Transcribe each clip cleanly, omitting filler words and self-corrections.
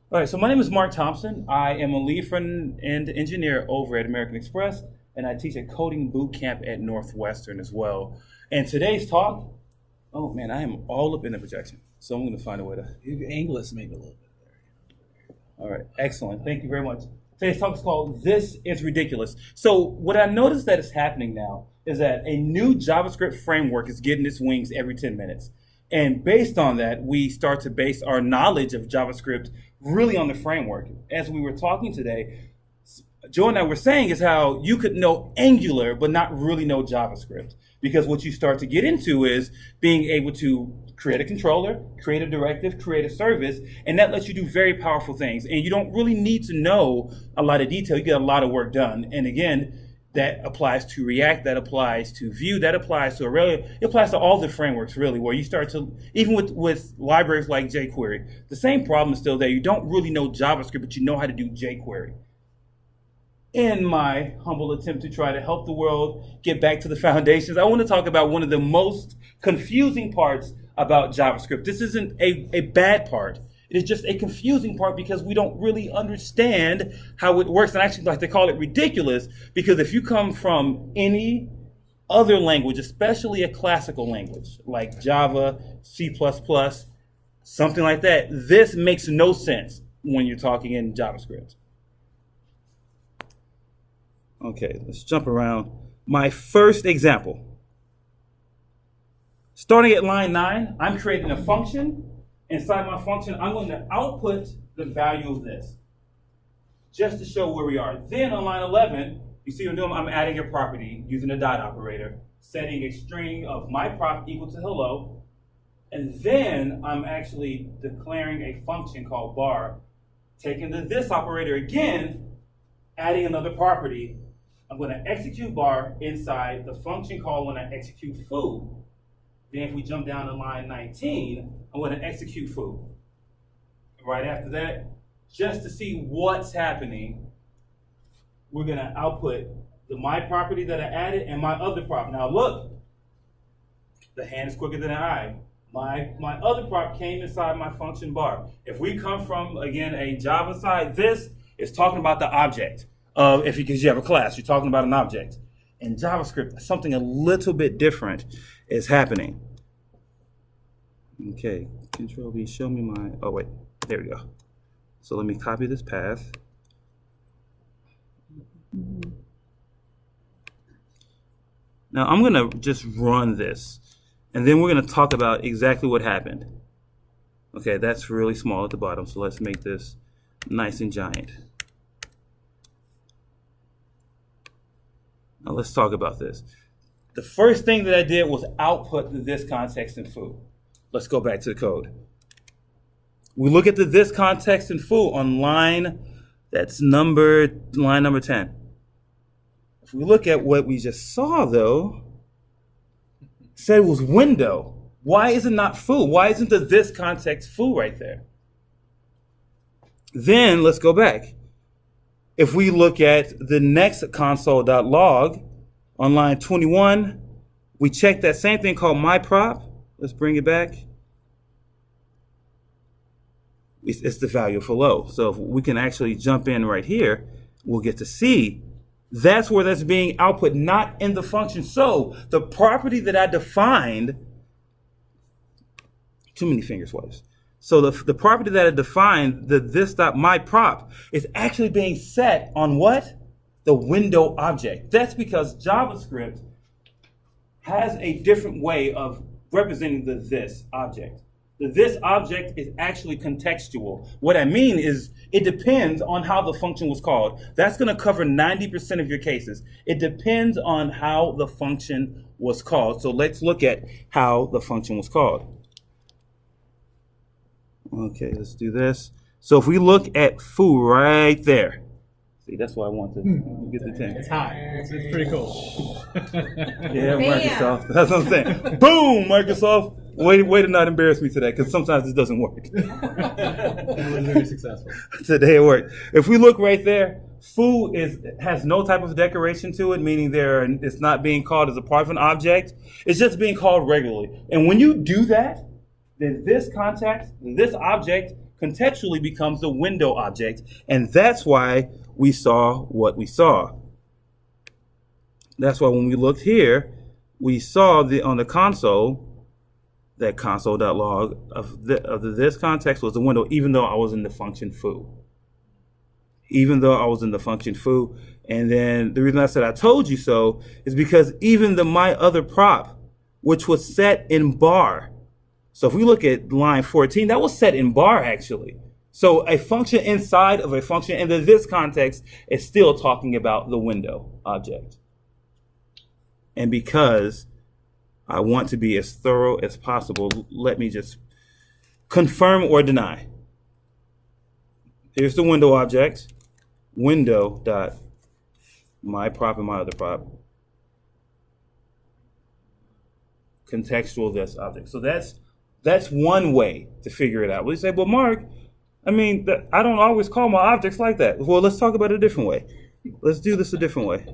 All right, so my name is Mark Thompson. I am a lead front-end engineer over at American Express, and I teach a coding boot camp at Northwestern as well. And today's talk, oh man, I am all up in the projection, so I'm going to find a way to. Your English maybe a little bit there. All right, excellent. Thank you very much. Today's talk is called "This is Ridiculous." So what I noticed that is happening now is that a new JavaScript framework is getting its wings every 10 minutes. And based on that, we start to base our knowledge of JavaScript really on the framework. As we were talking today, Joe and I were saying is how you could know Angular but not really know JavaScript. Because what you start to get into is being able to create a controller, create a directive, create a service, and that lets you do very powerful things. And you don't really need to know a lot of detail. You get a lot of work done. And again, that applies to React, that applies to Vue, that applies to Aurelia, it applies to all the frameworks really, where you start to, even with libraries like jQuery, the same problem is still there. You don't really know JavaScript, but you know how to do jQuery. In my humble attempt to try to help the world get back to the foundations, I want to talk about one of the most confusing parts about JavaScript. This isn't a bad part. It is just a confusing part because we don't really understand how it works. And I actually like to call it ridiculous because if you come from any other language, especially a classical language like Java, C++, something like that, this makes no sense when you're talking in JavaScript. Okay, let's jump around. My first example. Starting at line 9, I'm creating a function. Inside my function, I'm going to output the value of this, just to show where we are. Then on line 11, you see what I'm doing? I'm adding a property using a dot operator, setting a string of my prop equal to hello, and then I'm actually declaring a function called bar, taking the this operator again, adding another property. I'm going to execute bar inside the function called when I execute foo. Then if we jump down to line 19, I'm going to execute foo. Right after that, just to see what's happening, we're going to output the my property that I added and my other prop. Now look, the hand is quicker than the eye. My other prop came inside my function bar. If we come from, again, a Java side, this is talking about the object. Because you have a class, you're talking about an object. In JavaScript, something a little bit different is happening. Okay, Control V, show me my, oh wait, there we go. So let me copy this path. Now I'm gonna just run this, and then we're gonna talk about exactly what happened. Okay, that's really small at the bottom, so let's make this nice and giant. Now let's talk about this. The first thing that I did was output the this context in foo. Let's go back to the code. We look at the this context in foo on line number 10. If we look at what we just saw though, it said it was window. Why is it not foo? Why isn't the this context foo right there? Then let's go back. If we look at the next console.log on line 21, we check that same thing called myProp. Let's bring it back. It's the value of hello. So if we can actually jump in right here, we'll get to see that's where that's being output, not in the function. So the property that I defined, too many finger swipes. So the property that I defined, the this.myProp, is actually being set on what? The window object. That's because JavaScript has a different way of representing the this object. The this object is actually contextual. What I mean is it depends on how the function was called. That's going to cover 90% of your cases. It depends on how the function was called. So let's look at how the function was called. Okay, let's do this. So if we look at foo right there, see, that's why I want to get the 10. It's high. It's pretty cool. Yeah, Microsoft. That's what I'm saying. Boom, Microsoft. Way to not embarrass me today, because sometimes this doesn't work. That was very successful. Today it worked. If we look right there, foo has no type of decoration to it, meaning it's not being called as a part of an object. It's just being called regularly. And when you do that, then this object contextually becomes the window object, and that's why we saw what we saw. That's why when we looked here, we saw on the console that console.log of this context was the window, even though I was in the function foo. Even though I was in the function foo. And then the reason I said I told you so is because even the my other prop, which was set in bar. So if we look at line 14, that was set in bar actually. So a function inside of a function in this context is still talking about the window object. And because I want to be as thorough as possible, let me just confirm or deny. Here's the window object, window dot my prop and my other prop, contextual this object. So that's one way to figure it out. Well, you say, well, Mark, I mean, I don't always call my objects like that. Well, let's talk about it a different way. Let's do this a different way.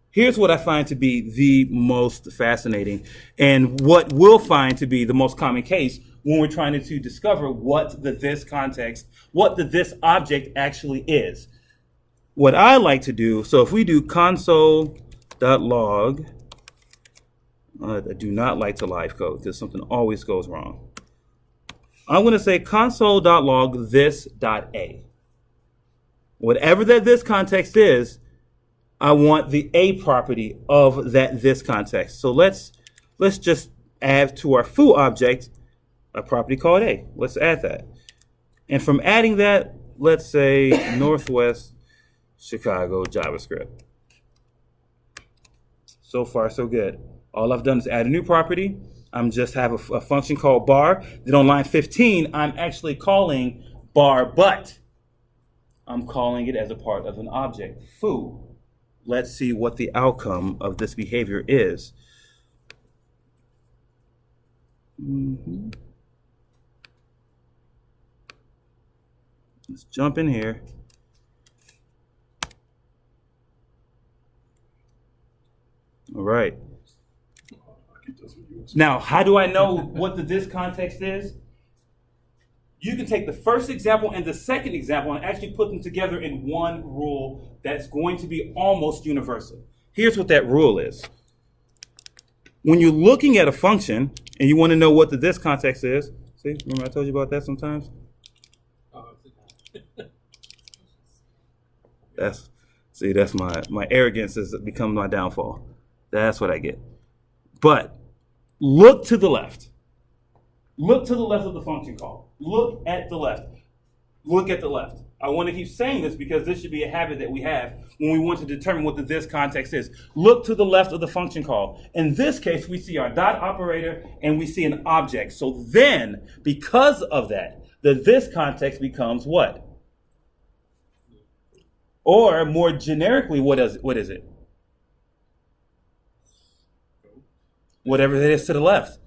Here's what I find to be the most fascinating and what we'll find to be the most common case when we're trying to discover what the this context, what the this object actually is. What I like to do, so if we do console.log, I do not like to live code because something always goes wrong. I'm going to say console.log this.a. Whatever that this context is, I want the A property of that this context. So let's just add to our foo object a property called A. Let's add that. And from adding that, let's say Northwest Chicago JavaScript. So far, so good. All I've done is add a new property. I'm just have a function called bar. Then on line 15, I'm actually calling bar, but I'm calling it as a part of an object, foo. Let's see what the outcome of this behavior is. Let's jump in here. All right. Now, how do I know what the this context is? You can take the first example and the second example and actually put them together in one rule that's going to be almost universal. Here's what that rule is. When you're looking at a function and you want to know what the this context is, see, remember I told you about that sometimes? That's my arrogance has become my downfall. That's what I get. But look to the left. Look to the left of the function call. Look at the left. Look at the left. I want to keep saying this because this should be a habit that we have when we want to determine what the this context is. Look to the left of the function call. In this case, we see our dot operator and we see an object. So then, because of that, the this context becomes what? Or more generically, what is it? Whatever it is to the left.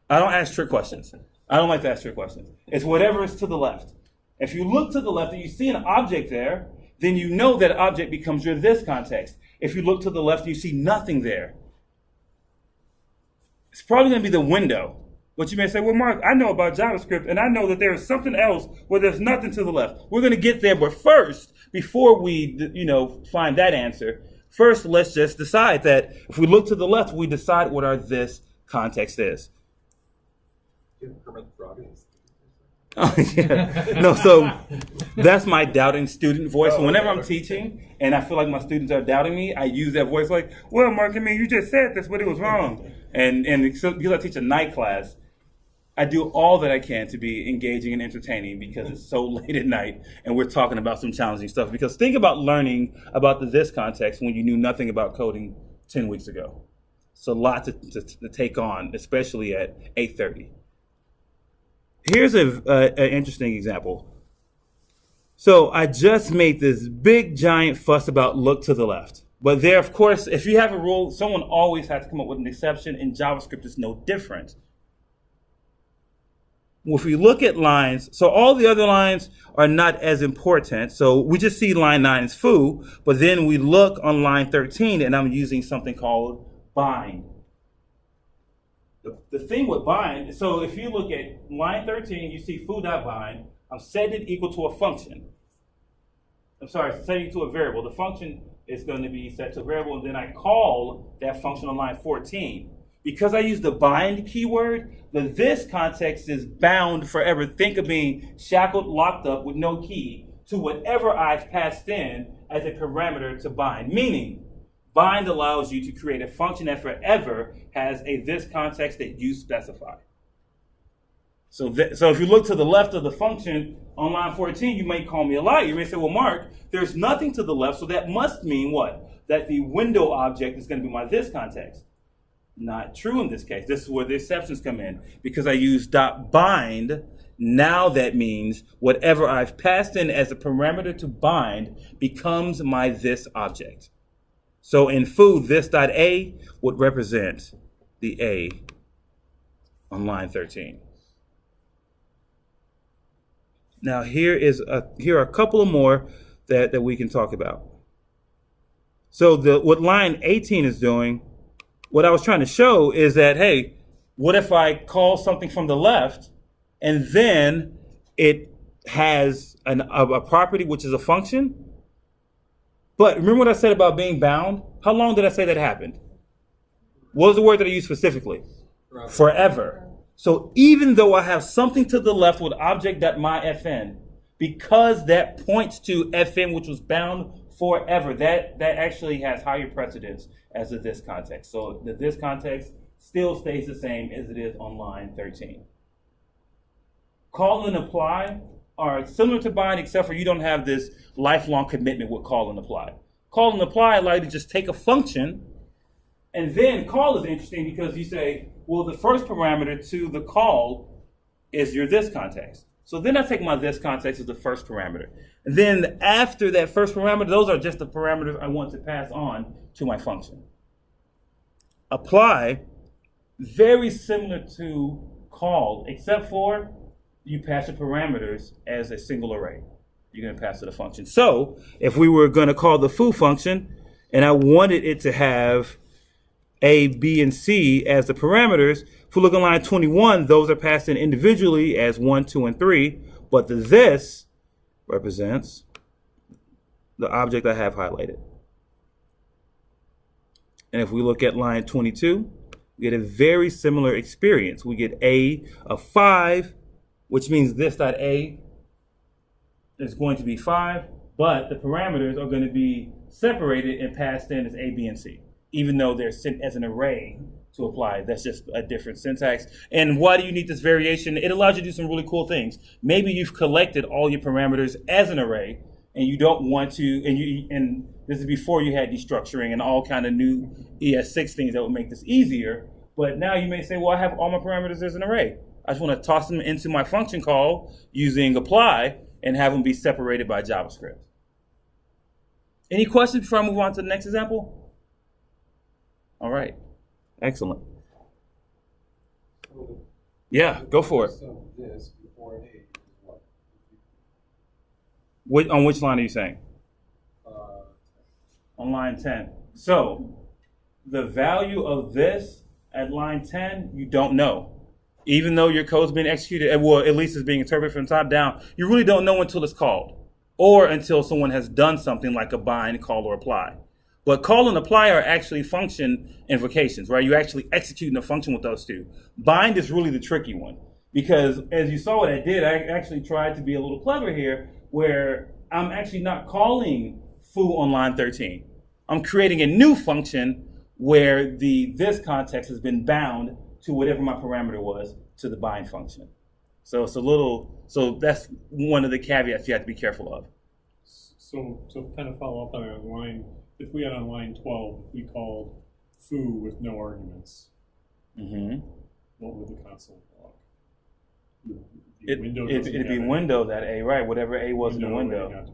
I don't ask trick questions. I don't like to ask trick questions. It's whatever is to the left. If you look to the left and you see an object there, then you know that object becomes your this context. If you look to the left and you see nothing there, it's probably going to be the window. But you may say, well, Mark, I know about JavaScript, and I know that there is something else where there's nothing to the left. We're going to get there, but first, before we, find that answer, first, let's just decide that if we look to the left, we decide what our this context is. Oh, yeah. No, so that's my doubting student voice. Whenever I'm teaching and I feel like my students are doubting me, I use that voice like, well, Mark, you just said this, but it was wrong. And so, because I teach a night class, I do all that I can to be engaging and entertaining because it's so late at night and we're talking about some challenging stuff. Because think about learning about the this context when you knew nothing about coding 10 weeks ago. It's a lot to take on, especially at 8:30. Here's an interesting example. So I just made this big giant fuss about look to the left. But there, of course, if you have a rule, someone always has to come up with an exception, and JavaScript is no different. If we look at lines, so all the other lines are not as important. So we just see line 9 is foo, but then we look on line 13, and I'm using something called bind. The thing with bind, so if you look at line 13, you see foo.bind. I'm setting it equal to a function. I'm sorry, setting it to a variable. The function is going to be set to a variable, and then I call that function on line 14. Because I use the bind keyword, the this context is bound forever. Think of being shackled, locked up with no key to whatever I've passed in as a parameter to bind. Meaning, bind allows you to create a function that forever has a this context that you specify. So if you look to the left of the function on line 14, you may call me a liar. You may say, well, Mark, there's nothing to the left, so that must mean what? That the window object is going to be my this context. Not true in this case. This is where the exceptions come in. Because I use .bind, now that means whatever I've passed in as a parameter to bind becomes my this object. So in foo, this.a would represent the a on line 13. Now here are a couple of more that we can talk about. So what line 18 is doing, what I was trying to show is that, hey, what if I call something from the left and then it has a property which is a function? But remember what I said about being bound? How long did I say that happened? What was the word that I used specifically? Forever. So even though I have something to the left with object.myfn, because that points to fn, which was bound forever, that actually has higher precedence as the this context. So the this context still stays the same as it is on line 13. Call and apply are similar to bind, except for you don't have this lifelong commitment with call and apply. Call and apply allow you to just take a function, and then call is interesting because you say, well, the first parameter to the call is your this context. So then I take my this context as the first parameter. And then after that first parameter, those are just the parameters I want to pass on to my function. Apply, very similar to call, except for you pass your parameters as a single array. You're going to pass it a function. So if we were going to call the foo function, and I wanted it to have A, B, and C as the parameters, if we look at line 21, those are passed in individually as 1, 2, and 3, but the this represents the object I have highlighted. And if we look at line 22, we get a very similar experience. We get A of 5, which means this.a is going to be 5, but the parameters are going to be separated and passed in as A, B, and C, even though they're sent as an array to apply. That's just a different syntax. And why do you need this variation? It allows you to do some really cool things. Maybe you've collected all your parameters as an array, and you don't want to, and this is before you had destructuring and all kind of new ES6 things that would make this easier. But now you may say, well, I have all my parameters as an array. I just want to toss them into my function call using apply and have them be separated by JavaScript. Any questions before I move on to the next example? All right. Excellent. Yeah, go for it. So this before A is what? On which line are you saying? Uh, On line 10. So the value of this at line 10, you don't know. Even though your code's being executed, well, at least it's being interpreted from top down, you really don't know until it's called or until someone has done something like a bind, call, or apply. But call and apply are actually function invocations, right? You're actually executing a function with those two. Bind is really the tricky one because as you saw what I did, I actually tried to be a little clever here where I'm actually not calling foo on line 13. I'm creating a new function where this context has been bound to whatever my parameter was to the bind function. So it's so that's one of the caveats you have to be careful of. So to kind of follow up on our line, if we had on line 12, if we called foo with no arguments, what would the console log? It'd be window.a, right? Whatever a was in the window.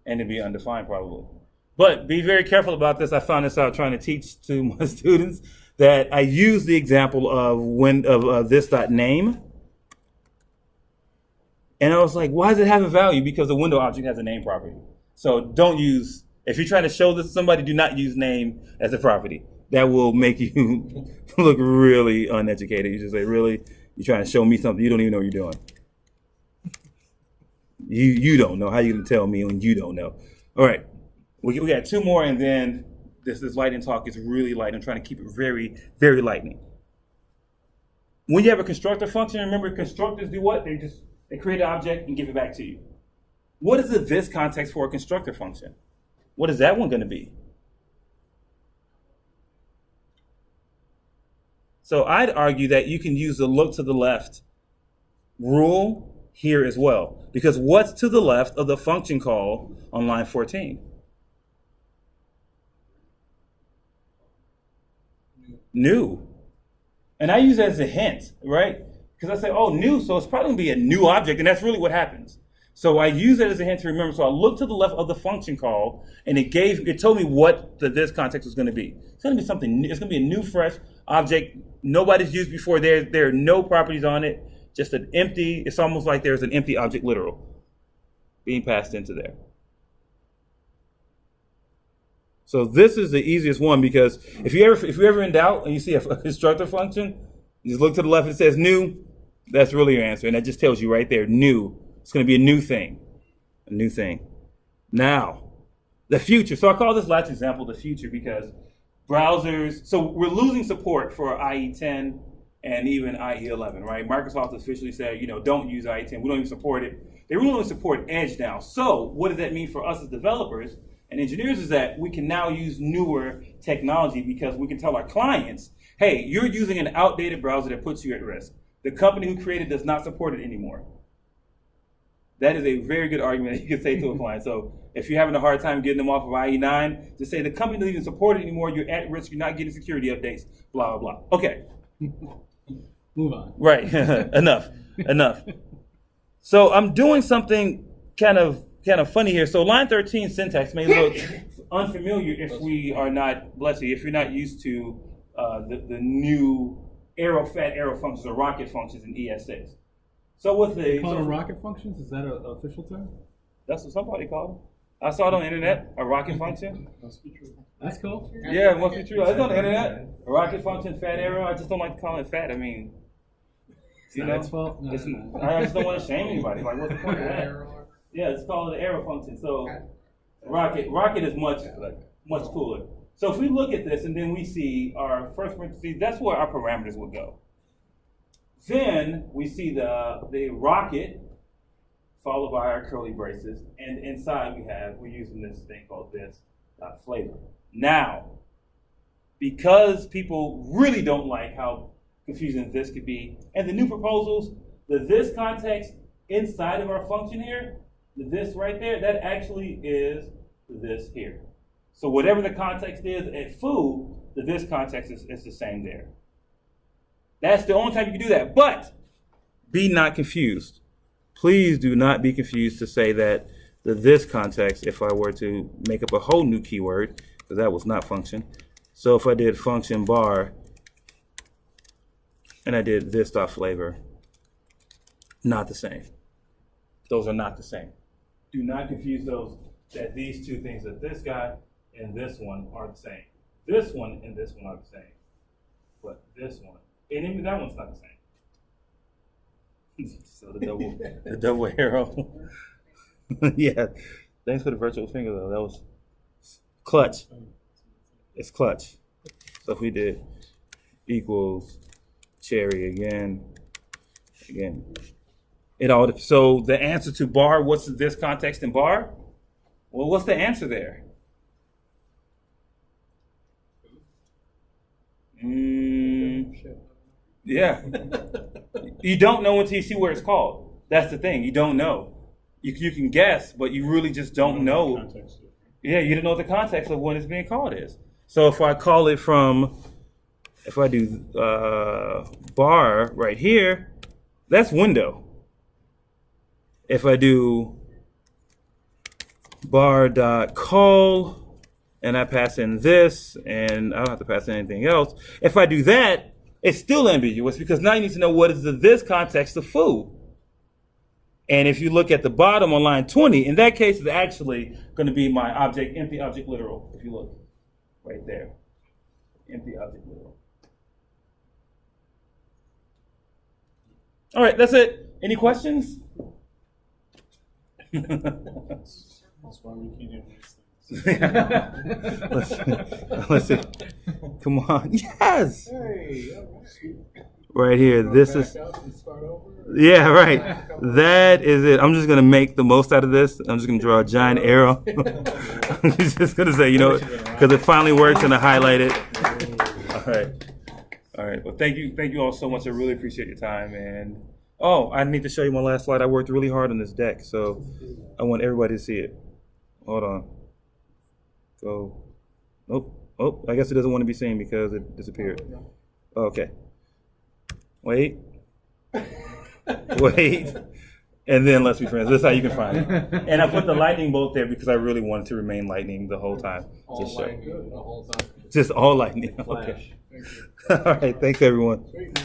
And it'd be undefined probably. But be very careful about this. I found this out trying to teach to my students that I use the example of this.name. And I was like, why does it have a value? Because the window object has a name property. So don't use, if you're trying to show this to somebody, do not use name as a property. that will make you look really uneducated. You just say, really? You're trying to show me something you don't even know what you're doing. You don't know. How you gonna tell me when you don't know? All right, we got two more, and then this lightning talk is really light. I'm trying to keep it very, very lightning. When you have a constructor function, remember constructors do what? They create an object and give it back to you. What is the this context for a constructor function? What is that one going to be? So I'd argue that you can use the look to the left rule here as well, because what's to the left of the function call on line 14? New. And I use it as a hint, right? Because I say, oh, new, so it's probably going to be a new object, and that's really what happens. So I use it as a hint to remember. So I looked to the left of the function call, and it told me what this context was going to be. It's going to be something new. It's going to be a new, fresh object nobody's used before. There are no properties on it, just an empty. It's almost like there's an empty object literal being passed into there. So this is the easiest one, because if you're ever in doubt and you see a constructor function, you just look to the left, it says new, that's really your answer. And that just tells you right there, new. It's going to be a new thing. A new thing. Now, the future. So I call this last example the future because browsers, so we're losing support for IE10 and even IE11, right? Microsoft officially said, don't use IE10. We don't even support it. They really only support Edge now. So what does that mean for us as developers and engineers is that we can now use newer technology because we can tell our clients, hey, you're using an outdated browser that puts you at risk. The company who created it does not support it anymore. That is a very good argument that you can say to a client. So if you're having a hard time getting them off of IE9, just say the company doesn't even support it anymore, you're at risk, you're not getting security updates, blah, blah, blah. Okay. Move on. Right. Enough. So I'm doing something kind of funny here. So line 13 syntax may look unfamiliar if we are not, bless you, if you're not used to the new fat arrow functions or rocket functions in ES6. So with They call them rocket functions? Is that an official term? that's what somebody called it. I saw it on the internet, a rocket function. Must be true. That's cool. Yeah, it must be true. It's on the internet. A rocket function, fat arrow. I just don't like to call it fat. I mean, It's not its fault? No. I just don't want to shame anybody. Like, what's the point of that? Yeah, it's called the arrow function. So rocket is much cooler. So if we look at this and then we see our first parentheses, that's where our parameters would go. Then we see the rocket followed by our curly braces, and inside we're using this thing called this flavor. Now, because people really don't like how confusing this could be, and the new proposals, the this context inside of our function here, the this right there, that actually is this here. So whatever the context is at foo, the this context is the same there. That's the only time you can do that. But be not confused. Please do not be confused to say that the this context, if I were to make up a whole new keyword, because that was not function. So if I did function bar and I did this dot flavor, not the same. Those are not the same. Do not confuse those, that these two things, that this guy and this one are the same. This one and this one are the same. But this one, and even that one's not the same. So the double arrow. Yeah. Thanks for the virtual finger though. That was clutch. It's clutch. So if we did equals cherry again. So the answer to bar, what's this context in bar? Well, what's the answer there? Yeah. You don't know until you see where it's called. That's the thing. You don't know. You can guess, but you really just don't know. Context. Yeah, you don't know what the context of what it's being called is. So if I call it if I do bar right here, that's window. If I do bar.call and I pass in this, and I don't have to pass in anything else. If I do that, it's still ambiguous because now you need to know what is this context of foo. And if you look at the bottom on line 20, in that case, it's actually going to be my empty object literal, if you look right there. empty object literal. All right, that's it. Any questions? That's why we can't have these things. let's see. Come on. Yes. Hey, Right here. This is. back up and start over. Yeah, right. That is it. I'm just gonna make the most out of this. I'm just gonna draw a giant arrow. I'm just gonna say, because it finally works, and I highlight it. All right. Well, thank you all so much. I really appreciate your time. And I need to show you my last slide. I worked really hard on this deck, so I want everybody to see it. Hold on. Go. Nope. Oh, I guess it doesn't want to be seen because it disappeared. Okay. Wait. And then let's be friends. This is how you can find it. And I put the lightning bolt there because I really wanted to remain lightning the whole time. The whole time. Just all lightning. Okay. Thank you. All right. Thanks, everyone. Sweet.